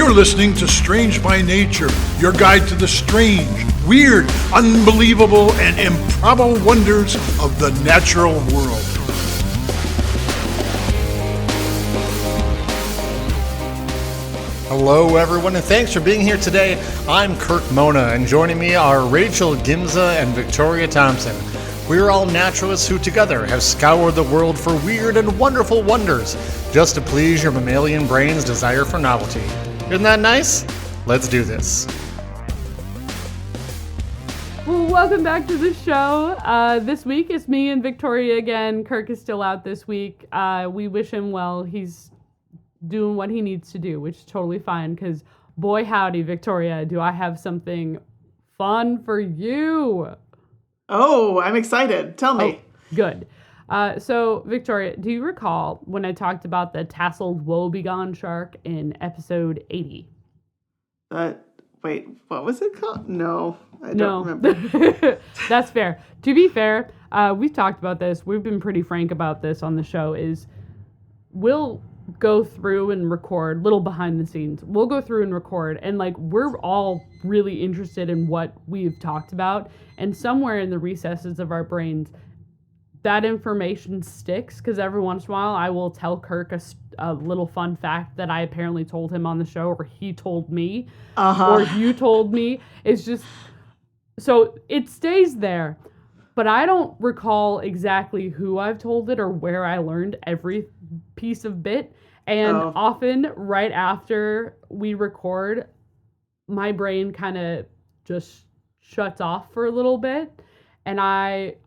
You're listening to Strange by Nature, your guide to the strange, weird, unbelievable, and improbable wonders of the natural world. Hello, everyone, and thanks for being here today. I'm Kirk Mona, and joining me are Rachel Gimza and Victoria Thompson. We're all naturalists who together have scoured the world for weird and wonderful wonders, just to please your mammalian brain's desire for novelty. Isn't that nice? Let's do this. Well, welcome back to the show. This week it's me and Victoria again. Kirk is still out this week. We wish him well. He's doing what he needs to do, which is totally fine, because boy howdy, Victoria, do I have something fun for you. Oh, I'm excited. Tell me. Oh, good. So, Victoria, do you recall when I talked about the tasseled woebegone shark in episode 80? Wait, what was it called? No, I don't remember. That's fair. To be fair, we've talked about this. We've been pretty frank about this on the show, is we'll go through and record, little behind the scenes. We'll go through and record, and we're all really interested in what we've talked about, and somewhere in the recesses of our brains, that information sticks, because every once in a while I will tell Kirk a little fun fact that I apparently told him on the show, or he told me, or you told me. It's just, so it stays there, but I don't recall exactly who I've told it or where I learned every piece of bit. And often right after we record, my brain kind of just shuts off for a little bit, and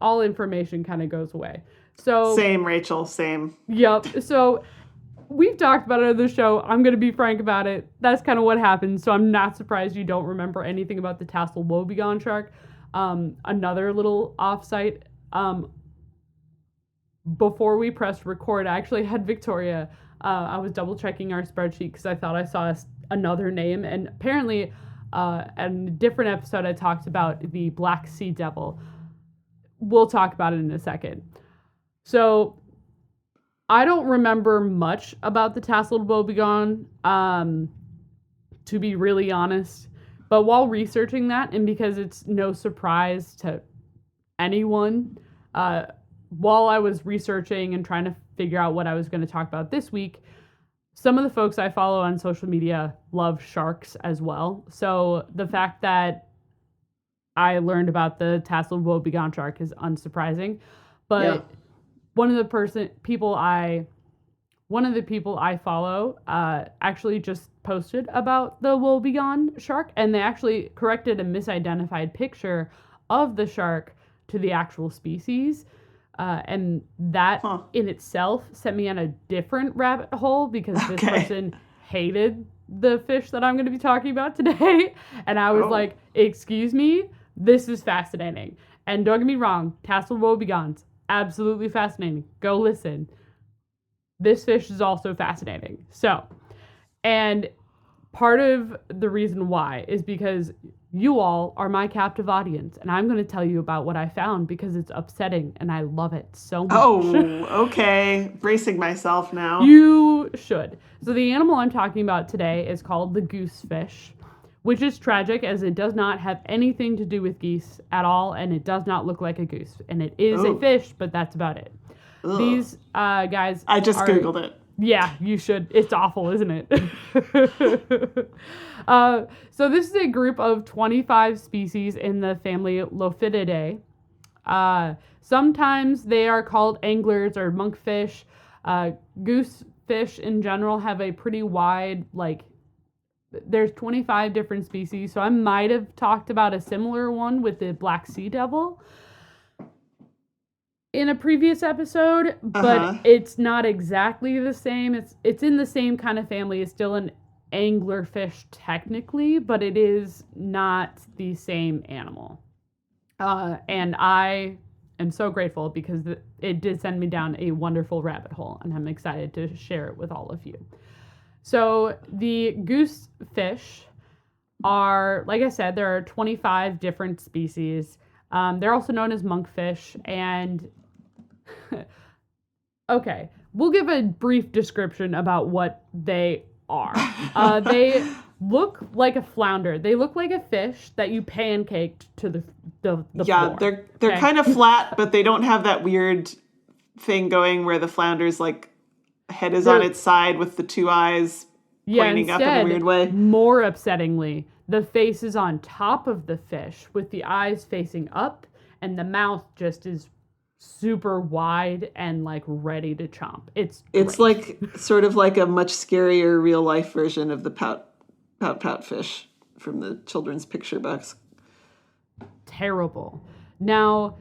all information kind of goes away. So same, Rachel, same. Yep. So we've talked about it on the show. I'm going to be frank about it. That's kind of what happened. So I'm not surprised you don't remember anything about the tasseled woebegone shark. Another little offsite. Before we pressed record, I actually had Victoria. I was double checking our spreadsheet because I thought I saw another name, and apparently in a different episode I talked about the black sea devil. We'll talk about it in a second. So I don't remember much about the tasseled woebegone, to be really honest. But while researching that, and because it's no surprise to anyone, while I was researching and trying to figure out what I was going to talk about this week, some of the folks I follow on social media love sharks as well. So the fact that I learned about the tasseled woebegone shark is unsurprising. But one of the people I follow actually just posted about the woebegone shark, and they actually corrected a misidentified picture of the shark to the actual species. And that in itself sent me on a different rabbit hole, because this person hated the fish that I'm going to be talking about today. And I was like, excuse me, this is fascinating. And don't get me wrong, tasseled woebegones, absolutely fascinating. Go listen. This fish is also fascinating. So, and part of the reason why is because you all are my captive audience, and I'm going to tell you about what I found because it's upsetting, and I love it so much. Oh, okay. Bracing myself now. You should. So the animal I'm talking about today is called the goosefish, which is tragic as it does not have anything to do with geese at all, and it does not look like a goose. And it is a fish, but that's about it. Ugh. These guys I just Googled it. Yeah, you should. It's awful, isn't it? So this is a group of 25 species in the family Lophididae. Sometimes they are called anglers or monkfish. Goosefish in general have a pretty wide, there's 25 different species. So I might have talked about a similar one with the black sea devil in a previous episode, but it's not exactly the same. It's in the same kind of family. It's still an anglerfish technically, but it is not the same animal. And I am so grateful because it did send me down a wonderful rabbit hole, and I'm excited to share it with all of you. So the goosefish are, like I said, there are 25 different species. They're also known as monkfish, and we'll give a brief description about what they are. look like a flounder. They look like a fish that you pancaked to the yeah, floor. they're kind of flat, but they don't have that weird thing going where the flounder's like head is on its side with the two eyes pointing up in a weird way. More upsettingly, the face is on top of the fish with the eyes facing up, and the mouth just is super wide and like ready to chomp. It's like sort of like a much scarier real life version of the pout fish from the children's picture books. Terrible. Now,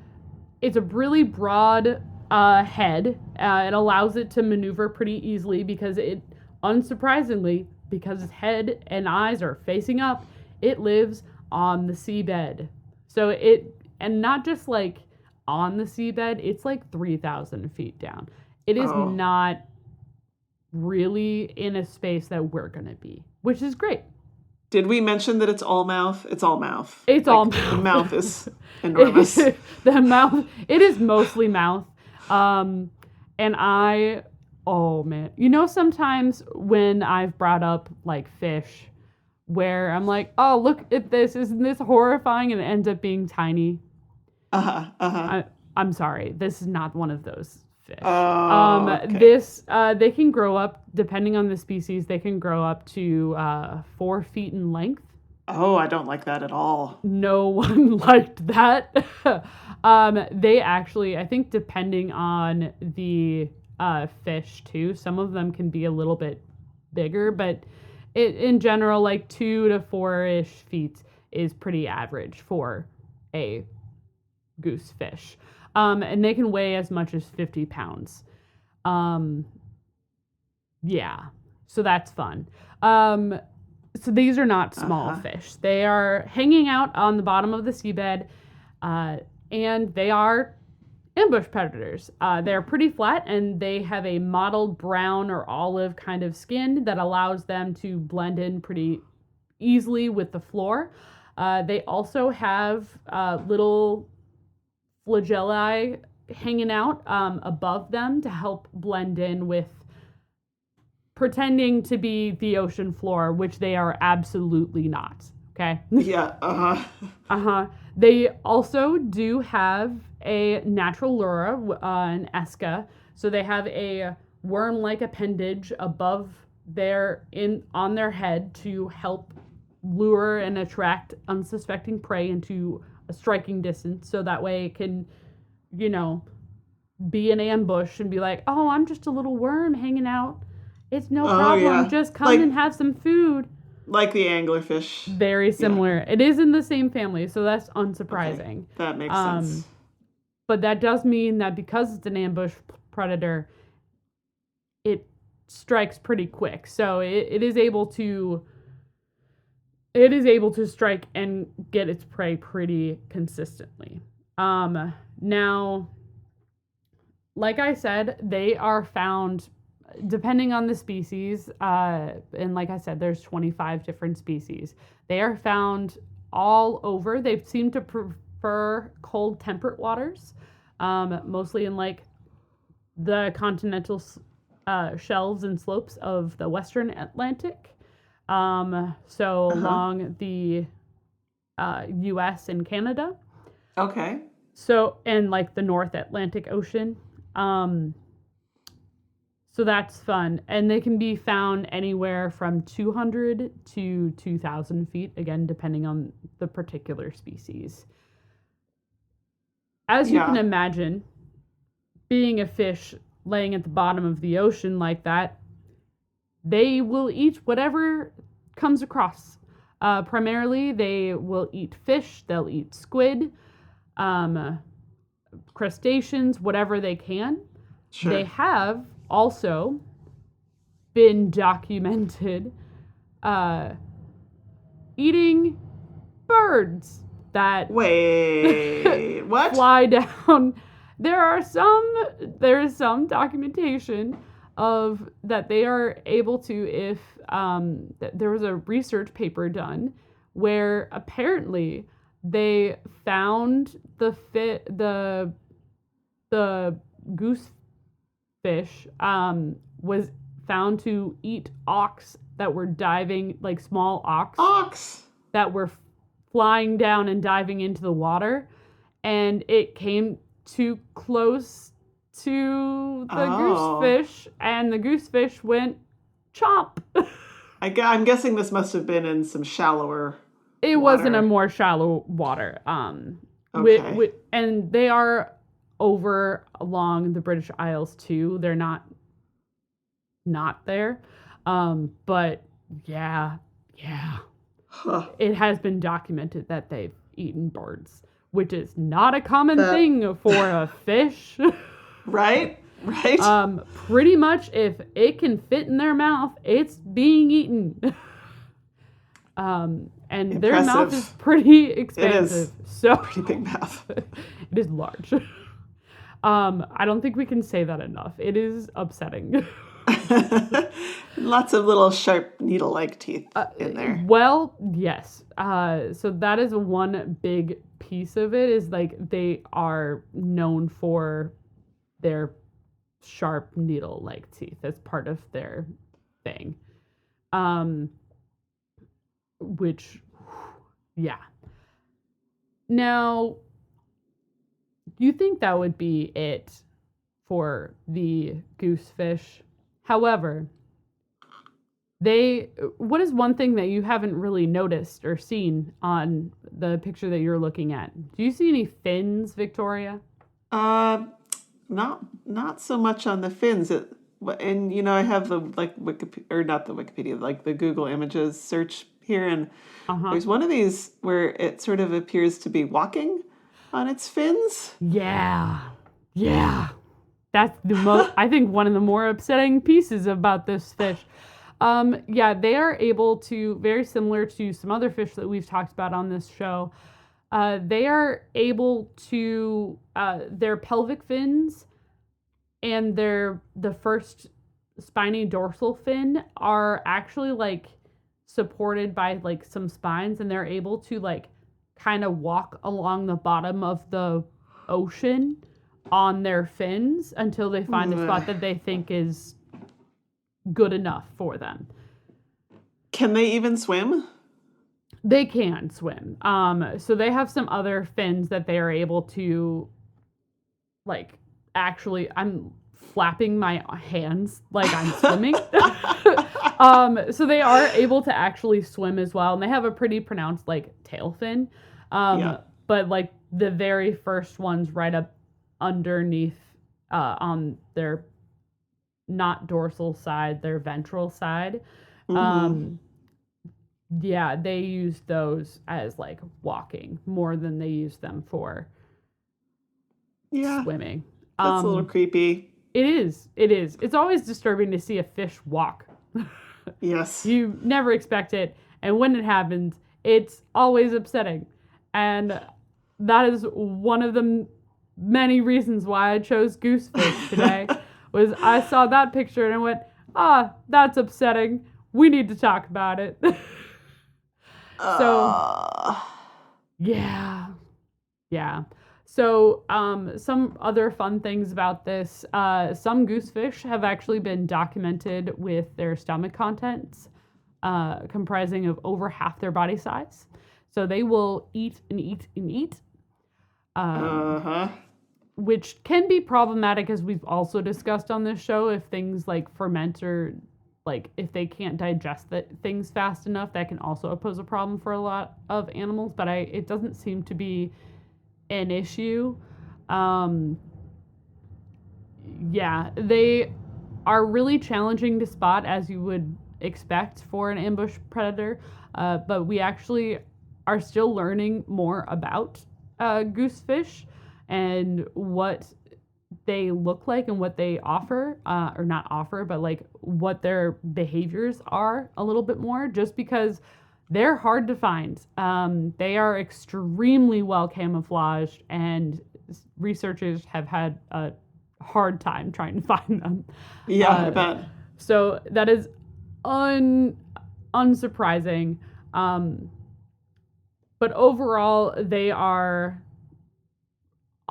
it's a really broad head. It allows it to maneuver pretty easily because it, unsurprisingly, because its head and eyes are facing up, it lives on the seabed. So and not just like on the seabed, it's like 3,000 feet down. It is not really in a space that we're going to be, which is great. Did we mention that it's all mouth? It's all mouth. It's all mouth. The mouth is enormous. The mouth, it is mostly mouth. And oh man, sometimes when I've brought up like fish where I'm like, oh, look at this, isn't this horrifying? And it ends up being tiny. I'm sorry, this is not one of those fish. Okay. They can grow up, depending on the species, they can grow up to 4 feet in length. Oh, I don't like that at all. No one liked that. They actually, I think depending on the fish too, some of them can be a little bit bigger, but in general, like 2 to 4-ish feet is pretty average for a goosefish. And they can weigh as much as 50 pounds. Yeah, so that's fun. So these are not small fish. They are hanging out on the bottom of the seabed, and they are ambush predators. They're pretty flat, and they have a mottled brown or olive kind of skin that allows them to blend in pretty easily with the floor. They also have little flagellae hanging out above them to help blend in with pretending to be the ocean floor, which they are absolutely not. Okay? Yeah, They also do have a natural lure, an esca. So they have a worm-like appendage above on their head to help lure and attract unsuspecting prey into a striking distance. So that way it can, be an ambush and be like, oh, I'm just a little worm hanging out. It's no problem. Yeah. Just come and have some food. Like the anglerfish. Very similar. Yeah. It is in the same family, so that's unsurprising. Okay. That makes sense. But that does mean that because it's an ambush predator, it strikes pretty quick. So it is able to strike and get its prey pretty consistently. Now, like I said, they are found depending on the species, and like I said, there's 25 different species. They are found all over. They seem to prefer cold temperate waters, mostly in like the continental shelves and slopes of the Western Atlantic. Along the U.S. and Canada. Okay. So, and like the North Atlantic Ocean. So that's fun. And they can be found anywhere from 200 to 2,000 feet, again, depending on the particular species. As you can imagine, being a fish laying at the bottom of the ocean like that, they will eat whatever comes across. Primarily, they will eat fish, they'll eat squid, crustaceans, whatever they can. Sure. They have also been documented eating birds that Wait, what? fly down. There is some documentation of that they are able to, if there was a research paper done where apparently they found the goosefish was found to eat auks that were diving, like small Ox! That were flying down and diving into the water. And it came too close to the goosefish, and the goosefish went chomp. I'm guessing this must have been in some shallower It water. wasn't a more shallow water. Okay. And they are over along the British Isles too. They're not there. But yeah. Huh. It has been documented that they've eaten birds, which is not a common thing for a fish. Right? Pretty much if it can fit in their mouth, it's being eaten. And Impressive. Their mouth is pretty expansive. It is. So Pretty big mouth. It is large. I don't think we can say that enough. It is upsetting. Lots of little sharp needle-like teeth in there. Well, yes. So that is one big piece of it, is like they are known for their sharp needle-like teeth as part of their thing. Which, yeah. Now, do you think that would be it for the goosefish? However, what is one thing that you haven't really noticed or seen on the picture that you're looking at? Do you see any fins, Victoria? Not so much on the fins. And I have the not the Wikipedia, like the Google Images search here, and there's one of these where it sort of appears to be walking on its fins. Yeah. That's I think one of the more upsetting pieces about this fish. They are able to, very similar to some other fish that we've talked about on this show, they are able to, their pelvic fins and the first spiny dorsal fin are actually like supported by like some spines, and they're able to like kind of walk along the bottom of the ocean on their fins until they find a spot that they think is good enough for them. Can they even swim? They can swim. So they have some other fins that they are able to, like, actually, I'm flapping my hands like I'm swimming. So they are able to actually swim as well, and they have a pretty pronounced like tail fin. But like the very first ones right up underneath on their not dorsal side, their ventral side. They use those as like walking more than they use them for swimming. That's a little creepy. It is. It's always disturbing to see a fish walk. Yes. You never expect it, and when it happens, it's always upsetting. And that is one of the many reasons why I chose Goosefish today. Was I saw that picture and I went, that's upsetting. We need to talk about it. Yeah. So, some other fun things about this. Some goosefish have actually been documented with their stomach contents comprising of over half their body size. So they will eat and eat and eat. Which can be problematic, as we've also discussed on this show, if things like ferment or like if they can't digest things fast enough, that can also pose a problem for a lot of animals. But it doesn't seem to be an issue. They are really challenging to spot, as you would expect for an ambush predator. But we actually are still learning more about goosefish and what they look like and what they offer, or not offer, but like what their behaviors are a little bit more, just because they're hard to find. They are extremely well camouflaged, and researchers have had a hard time trying to find them. Yeah, I bet. So that is unsurprising. But overall, they are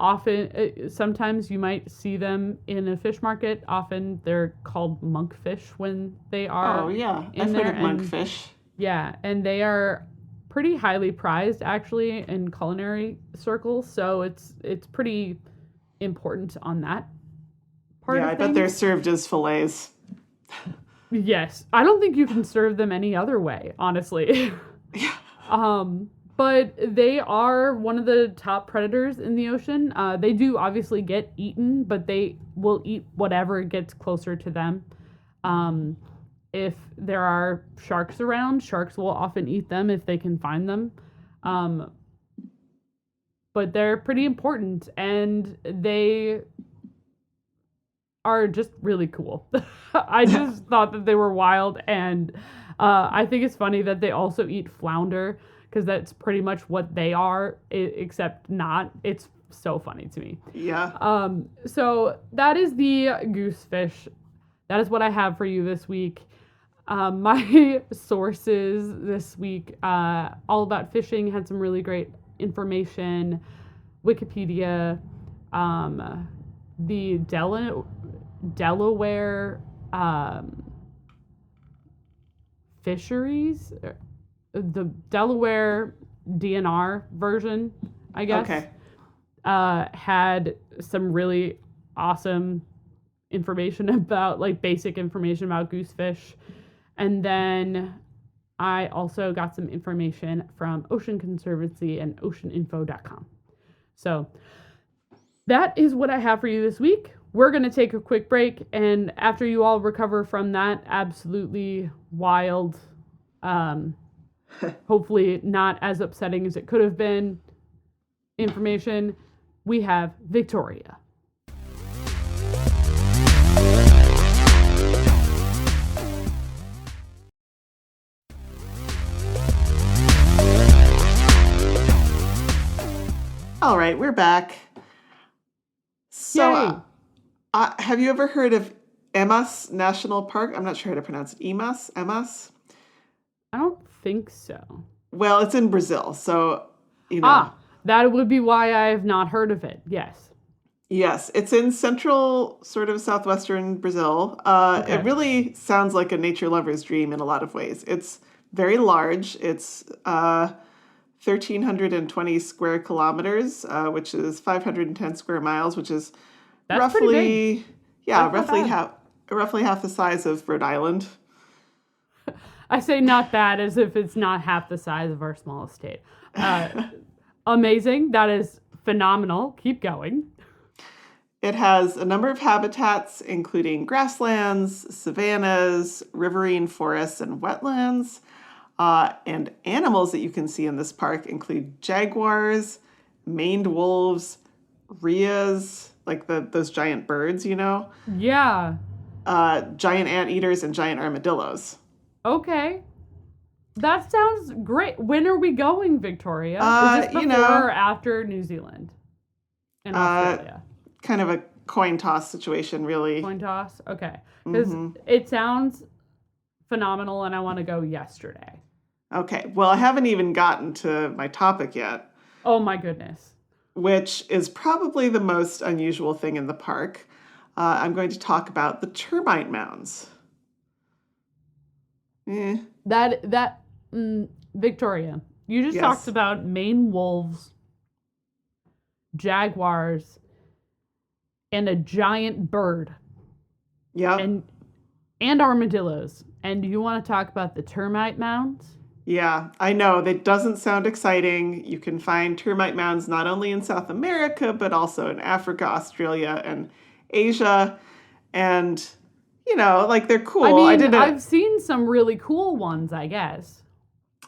often, sometimes you might see them in a fish market. Often they're called monkfish when they are. Oh, yeah. in I've heard there, of and- monkfish. Yeah, and they are pretty highly prized actually in culinary circles, so it's pretty important on that part Yeah, of I things. bet they're served as fillets. Yes, I don't think you can serve them any other way, honestly. But they are one of the top predators in the ocean. They do obviously get eaten, but they will eat whatever gets closer to them. If there are sharks around, sharks will often eat them if they can find them. But they're pretty important, and they are just really cool. I just thought that they were wild, and I think it's funny that they also eat flounder, because that's pretty much what they are, except not. It's so funny to me. Yeah. So that is the goosefish. That is what I have for you this week. My sources this week, all about fishing, had some really great information. Wikipedia, the Delaware fisheries, the Delaware DNR version, I guess, Okay. had some really awesome information about, like, basic information about goosefish. And then I also got some information from Ocean Conservancy and oceaninfo.com. So that is what I have for you this week. We're going to take a quick break, and after you all recover from that absolutely wild, hopefully not as upsetting as it could have been, information, we have Victoria. All right, we're back. So, Yay. have you ever heard of Emas National Park? I'm not sure how to pronounce it. Emas? I don't think so. Well, it's in Brazil, so, you know. That would be why I have not heard of it. Yes. Yes, it's in central, sort of southwestern Brazil. Okay. It really sounds like a nature lover's dream in a lot of ways. It's very large. It's 1,320 square kilometers, which is 510 square miles, which is That's pretty roughly, big. yeah, That's not roughly half the size of Rhode Island. I say not bad as if it's not half the size of our smallest state. Amazing. That is phenomenal. Keep going. It has a number of habitats, including grasslands, savannas, riverine forests, and wetlands. And animals that you can see in this park include jaguars, maned wolves, rheas, like those giant birds, you know, Yeah. giant anteaters, and giant armadillos. Okay. That sounds great. When are we going, Victoria? Is this before you know, or after New Zealand and Australia? Kind of a coin toss situation, really. Coin toss? Okay. Because it sounds phenomenal and I want to go yesterday. Okay, well, I haven't even gotten to my topic yet, Oh my goodness. which is probably the most unusual thing in the park. I'm going to talk about the termite mounds. Victoria, you just Yes. talked about Maine wolves, jaguars, and a giant bird, Yeah. and armadillos. And you want to talk about the termite mounds? Yeah, I know. That doesn't sound exciting. You can find termite mounds not only in South America, but also in Africa, Australia, and Asia. And, you know, like, they're cool. I mean, I've seen some really cool ones, I guess.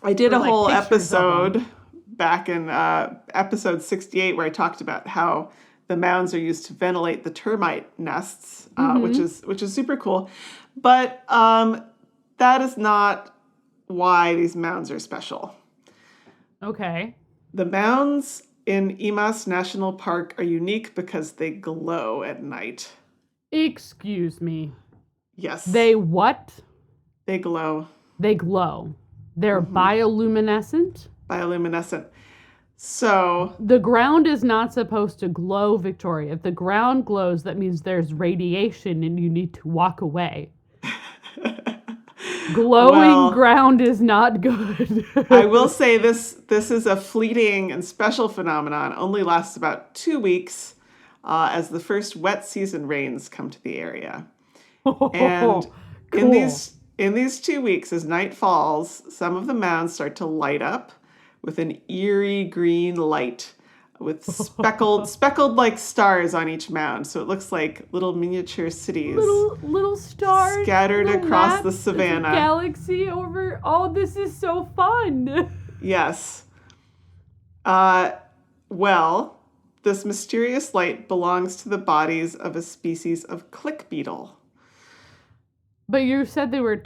I did a like, whole pictures of episode back in episode 68 where I talked about how the mounds are used to ventilate the termite nests, which is super cool. But that is not why these mounds are special. Okay. The mounds in Emas National Park are unique because they glow at night. Excuse me. Yes. They what? They glow. They glow. They're bioluminescent. Bioluminescent. So The ground is not supposed to glow, Victoria. If the ground glows, that means there's radiation and you need to walk away. Glowing Well, ground is not good. I will say this is a fleeting and special phenomenon. Only lasts about 2 weeks as the first wet season rains come to the area. And in Cool. these 2 weeks, as night falls, some of the mounds start to light up with an eerie green light with speckled like stars on each mound. So it looks like little miniature cities Little stars scattered little across maps, the savannah. there's a galaxy over. Oh, this is so fun. Yes. Well, this mysterious light belongs to the bodies of a species of click beetle. But you said they're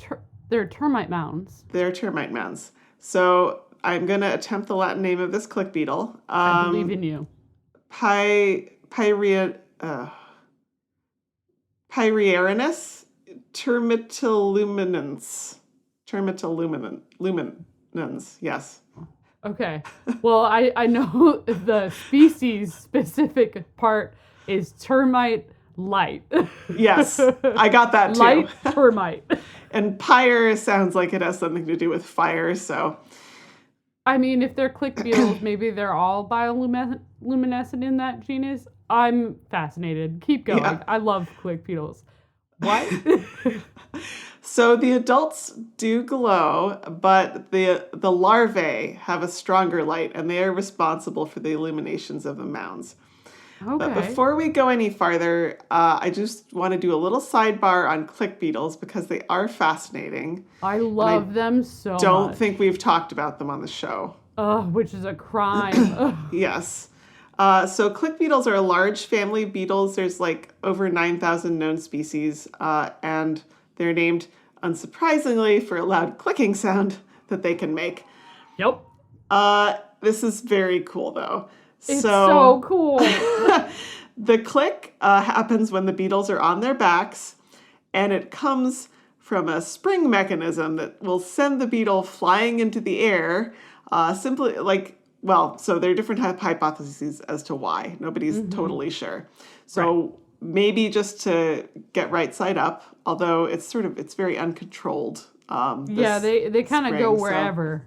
termite mounds. They're termite mounds. So I'm going to attempt the Latin name of this click beetle. I believe in you. Pyrierinus termitiluminans. Termitiluminans, yes. Okay. Well, I know the species specific part is termite light. Yes, I got that too. Light termite. And pyre sounds like it has something to do with fire, so... I mean, if they're click beetles, maybe they're all bioluminescent in that genus. I'm fascinated. Keep going. Yeah. I love click beetles. What? So the adults do glow, but the larvae have a stronger light, and they are responsible for the illuminations of the mounds. Okay. But before we go any farther, I just want to do a little sidebar on click beetles because they are fascinating. I love them so Don't much. think we've talked about them on the show. Which is a crime. Ugh. Yes. So click beetles are a large family of beetles. There's like over 9,000 known species, and they're named, unsurprisingly, for a loud clicking sound that they can make. Yep. This is very cool, though. It's so cool. The click happens when the beetles are on their backs, and it comes from a spring mechanism that will send the beetle flying into the air. Simply like, well, so there are different hypotheses as to why. Nobody's totally sure. So maybe just to get right side up, although it's very uncontrolled. Yeah, they kind of go spring, so- wherever.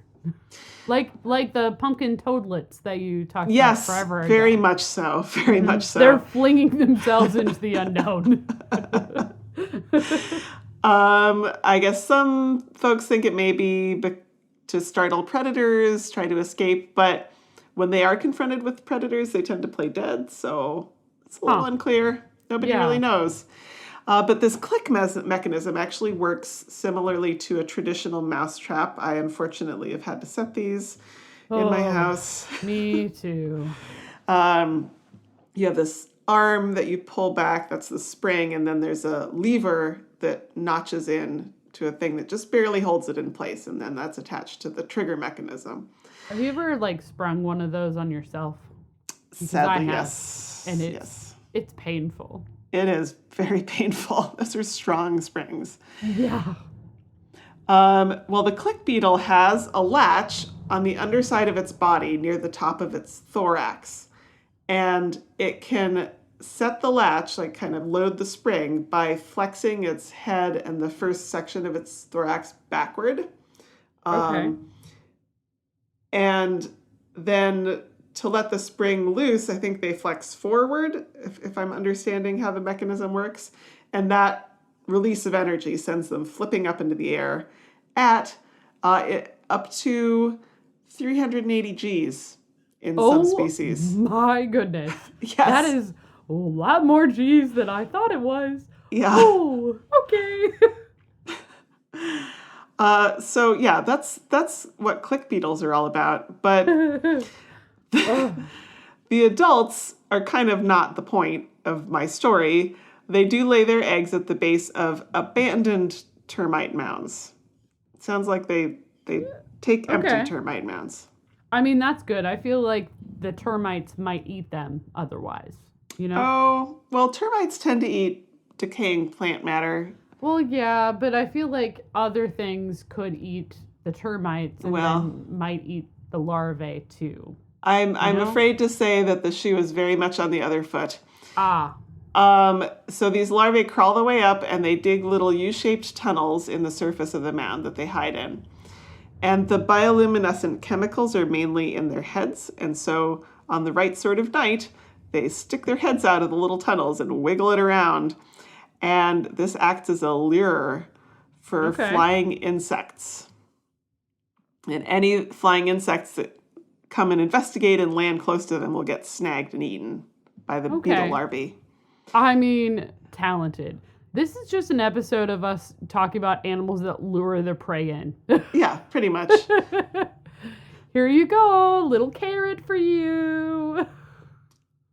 Like the pumpkin toadlets that you talked about Yes, forever ago. very much so. Very much so. They're flinging themselves into the unknown. I guess some folks think it may be to startle predators, try to escape, but when they are confronted with predators, they tend to play dead, so it's a little unclear. Nobody really knows. But this click mechanism actually works similarly to a traditional mouse trap. I unfortunately have had to set these in my house. Me too. You have this arm that you pull back, that's the spring, and then there's a lever that notches in to a thing that just barely holds it in place, and then that's attached to the trigger mechanism. Have you ever sprung one of those on yourself? Because Sadly, I have, yes. and it's painful. It is very painful. Those are strong springs. Yeah. Well, the click beetle has a latch on the underside of its body near the top of its thorax. And it can set the latch, like kind of load the spring, by flexing its head and the first section of its thorax backward. Okay. And then to let the spring loose, I think they flex forward, if I'm understanding how the mechanism works. And that release of energy sends them flipping up into the air at up to 380 Gs in some species. My goodness. Yes. That is a lot more G's than I thought it was. Yeah. Oh, okay. So yeah, that's what click beetles are all about. But the adults are kind of not the point of my story. They do lay their eggs at the base of abandoned termite mounds. It sounds like they take empty termite mounds. I mean, that's good. I feel like the termites might eat them otherwise, you know? Oh, well, termites tend to eat decaying plant matter. Well, yeah, but I feel like other things could eat the termites and then might eat the larvae too. I'm know? afraid to say that the shoe is very much on the other foot. Ah. So these larvae crawl their way up and they dig little U-shaped tunnels in the surface of the mound that they hide in. And the bioluminescent chemicals are mainly in their heads. And so on the right sort of night, they stick their heads out of the little tunnels and wiggle it around. And this acts as a lure for flying insects. And any flying insects that come and investigate and land close to them will get snagged and eaten by the beetle larvae. I mean, talented. This is just an episode of us talking about animals that lure their prey in. Yeah, pretty much. Here you go, little carrot for you.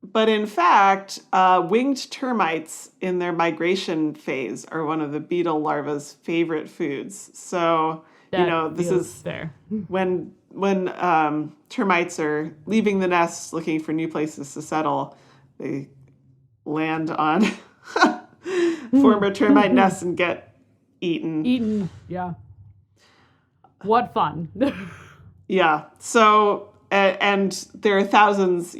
But in fact, winged termites in their migration phase are one of the beetle larva's favorite foods. So, this is fair. when termites are leaving the nest looking for new places to settle, they land on former termite nests and get eaten. Yeah. What fun. Yeah. So, and there are thousands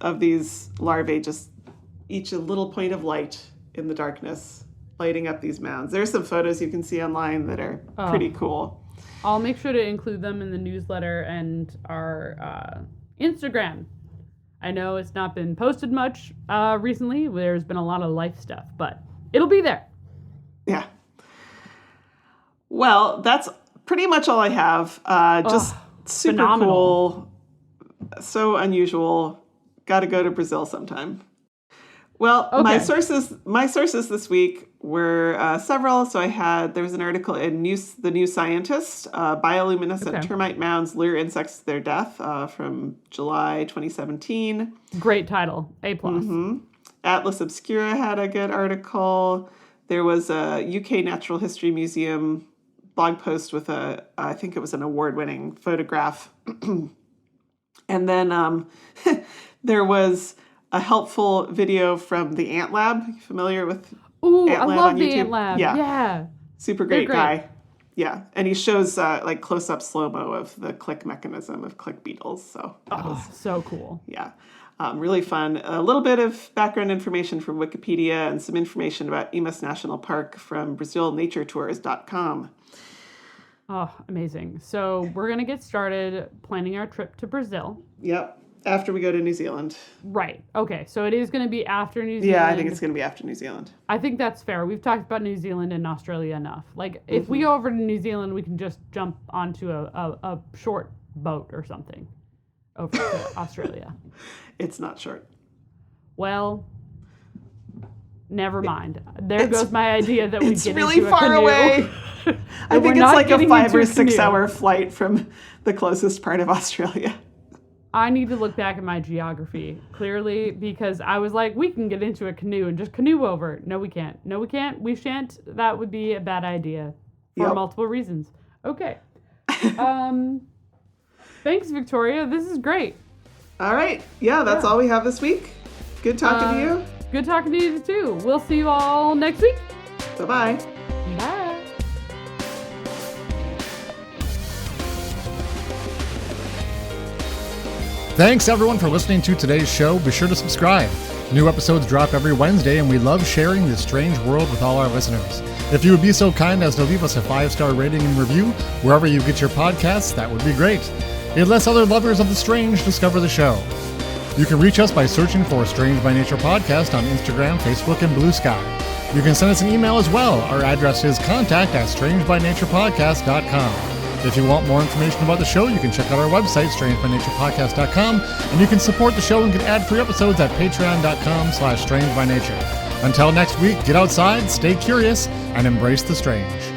of these larvae, just each a little point of light in the darkness, lighting up these mounds. There's some photos you can see online that are pretty cool. I'll make sure to include them in the newsletter and our Instagram. I know it's not been posted much recently. There's been a lot of life stuff, but it'll be there. Yeah. Well, that's pretty much all I have. Just super phenomenal. Cool. So unusual. Got to go to Brazil sometime. Well, my sources this week were several. So there was an article in the New Scientist, bioluminescent termite mounds lure insects to their death, from July 2017. Great title, A+. Mm-hmm. Atlas Obscura had a good article. There was a UK Natural History Museum blog post with I think it was an award-winning photograph. And then there was a helpful video from the Ant Lab. You familiar with Ooh, Ant I Lab love on the YouTube? Ant Lab. Yeah. Super great guy. Yeah. And he shows like close-up slow-mo of the click mechanism of click beetles. So that was so cool. Yeah. Really fun. A little bit of background information from Wikipedia and some information about Imas National Park from BrazilNatureTours.com. Oh, amazing. So we're going to get started planning our trip to Brazil. Yep. After we go to New Zealand. Right. Okay. So it is going to be after New Zealand. Yeah, I think it's going to be after New Zealand. I think that's fair. We've talked about New Zealand and Australia enough. Like, if we go over to New Zealand, we can just jump onto a short boat or something over to Australia. It's not short. Well, never mind. There goes my idea that we get into a canoe. It's really far away. I think it's like a 5 or 6 hour flight from the closest part of Australia. I need to look back at my geography clearly, because I was like, we can get into a canoe and just canoe over. No, we can't. No, we can't. We shan't. That would be a bad idea for multiple reasons. Okay. Thanks, Victoria. This is great. All right. Yeah, that's all we have this week. Good talking to you. Good talking to you, too. We'll see you all next week. Bye-bye. Bye. Thanks everyone for listening to today's show. Be sure to subscribe. New episodes drop every Wednesday, and we love sharing this strange world with all our listeners. If you would be so kind as to leave us a 5-star rating and review wherever you get your podcasts, that would be great. It lets other lovers of the strange discover the show. You can reach us by searching for Strange by Nature Podcast on Instagram, Facebook, and Blue Sky. You can send us an email as well. Our address is contact@strangebynaturepodcast.com. If you want more information about the show, you can check out our website, strangebynaturepodcast.com, and you can support the show and get ad-free episodes at patreon.com/strangebynature. Until next week, get outside, stay curious, and embrace the strange.